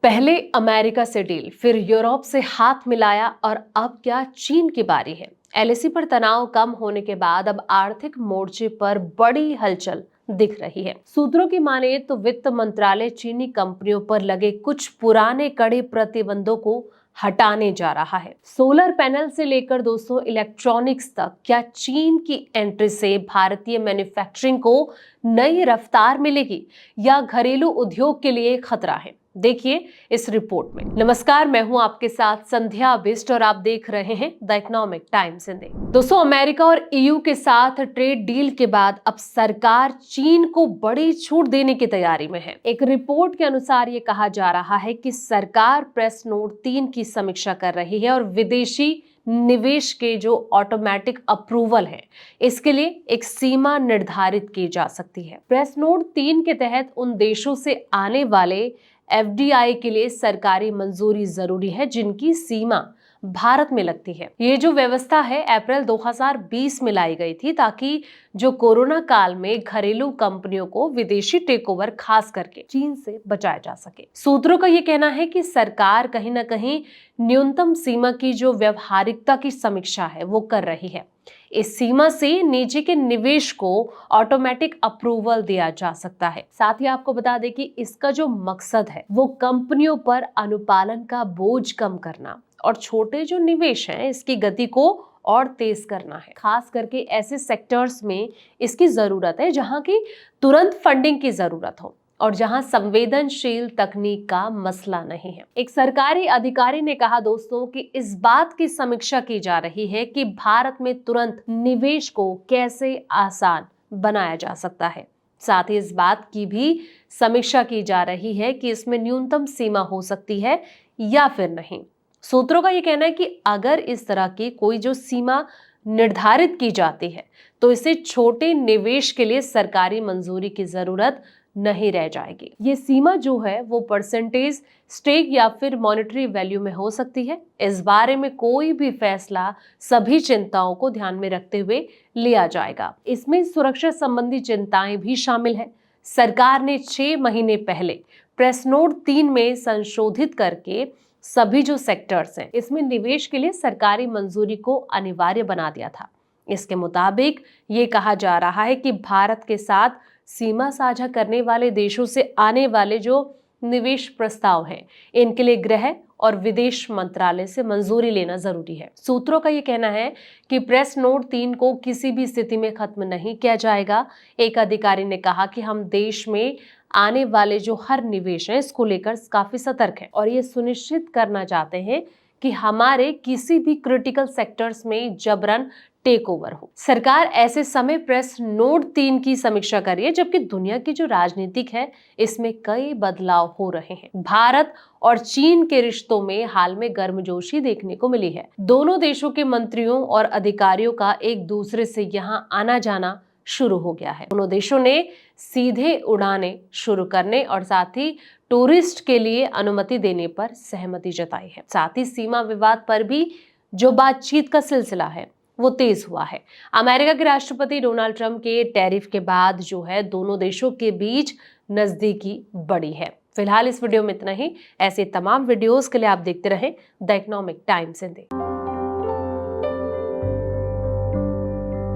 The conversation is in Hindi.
पहले अमेरिका से डील, फिर यूरोप से हाथ मिलाया और अब क्या चीन की बारी है। एलएसी पर तनाव कम होने के बाद अब आर्थिक मोर्चे पर बड़ी हलचल दिख रही है। सूत्रों की माने तो वित्त मंत्रालय चीनी कंपनियों पर लगे कुछ पुराने कड़े प्रतिबंधों को हटाने जा रहा है। सोलर पैनल से लेकर दोस्तों इलेक्ट्रॉनिक्स तक, क्या चीन की एंट्री से भारतीय मैन्युफैक्चरिंग को नई रफ्तार मिलेगी या घरेलू उद्योग के लिए खतरा है? देखिए इस रिपोर्ट में। नमस्कार, मैं हूं आपके साथ संध्या बिष्ट और आप देख रहे हैं द इकोनॉमिक टाइम्स हिंदी। दोस्तों, अमेरिका और ईयू के साथ ट्रेड डील के बाद अब सरकार चीन को बड़ी छूट देने की तैयारी में है। एक रिपोर्ट के अनुसार ये कहा जा रहा है कि सरकार प्रेस नोट 3 की समीक्षा कर रही है और विदेशी निवेश के जो ऑटोमेटिक अप्रूवल है, इसके लिए एक सीमा निर्धारित की जा सकती है। प्रेस नोट 3 के तहत उन देशों से आने वाले एफडीआई के लिए सरकारी मंजूरी जरूरी है जिनकी सीमा भारत में लगती है। ये जो व्यवस्था है अप्रैल 2020 में लाई गई थी ताकि जो कोरोना काल में घरेलू कंपनियों को विदेशी टेकओवर खास करके चीन से बचाया जा सके। सूत्रों का ये कहना है कि सरकार कहीं ना कहीं न्यूनतम सीमा की जो व्यवहारिकता की समीक्षा है वो कर रही है। इस सीमा से नीचे के निवेश को ऑटोमेटिक अप्रूवल दिया जा सकता है। साथ ही आपको बता दें कि इसका जो मकसद है वो कंपनियों पर अनुपालन का बोझ कम करना और छोटे जो निवेश हैं इसकी गति को और तेज करना है। खास करके ऐसे सेक्टर्स में इसकी जरूरत है जहां की तुरंत फंडिंग की जरूरत हो और जहां संवेदनशील तकनीक का मसला नहीं है। एक सरकारी अधिकारी ने कहा दोस्तों कि इस बात की समीक्षा की जा रही है कि भारत में तुरंत निवेश को कैसे आसान बनाया जा सकता है। साथ ही इस बात की भी समीक्षा की जा रही है कि इसमें न्यूनतम सीमा हो सकती है या फिर नहीं। सूत्रों का यह कहना है कि अगर इस तरह की कोई जो सीमा निर्धारित की जाती है तो इसे छोटे निवेश के लिए सरकारी मंजूरी की जरूरत नहीं रह जाएगी। ये सीमा जो है वो परसेंटेज स्टेक या फिर मॉनेटरी वैल्यू में हो सकती है। इस बारे में कोई भी फैसला सभी चिंताओं को ध्यान में रखते हुए लिया जाएगा। इसमें सुरक्षा संबंधी चिंताएं भी शामिल है। सरकार ने 6 महीने पहले प्रेस नोट 3 में संशोधित करके सभी जो सेक्टर्स हैं इसमें निवेश के लिए सरकारी मंजूरी को अनिवार्य बना दिया था। इसके मुताबिक ये कहा जा रहा है कि भारत के साथ सीमा साझा करने वाले देशों से आने वाले जो निवेश प्रस्ताव हैं इनके लिए गृह और विदेश मंत्रालय से मंजूरी लेना जरूरी है। सूत्रों का ये कहना है कि प्रेस नोट 3 को किसी भी स्थिति में खत्म नहीं किया जाएगा। एक अधिकारी ने कहा कि हम देश में आने वाले जो हर निवेश है इसको लेकर काफी सतर्क है और ये सुनिश्चित करना चाहते हैं कि हमारे किसी भी क्रिटिकल सेक्टर्स में जबरन टेक ओवर हो। सरकार ऐसे समय प्रेस नोट 3 की समीक्षा कर रही है जबकि दुनिया की जो राजनीतिक है इसमें कई बदलाव हो रहे हैं। भारत और चीन के रिश्तों में हाल में गर्मजोशी देखने को मिली है। दोनों देशों के मंत्रियों और अधिकारियों का एक दूसरे से यहाँ आना जाना शुरू हो गया है। दोनों देशों ने सीधे उड़ानें शुरू करने और साथ ही टूरिस्ट के लिए अनुमति देने पर सहमति जताई है। साथ ही सीमा विवाद पर भी जो बातचीत का सिलसिला है वो तेज हुआ है। अमेरिका के राष्ट्रपति डोनाल्ड ट्रंप के टैरिफ के बाद जो है दोनों देशों के बीच नजदीकी बढ़ी है। फिलहाल इस वीडियो में इतना ही। ऐसे तमाम वीडियोस के लिए आप देखते रहें द इकोनॉमिक टाइम्स हिंदी।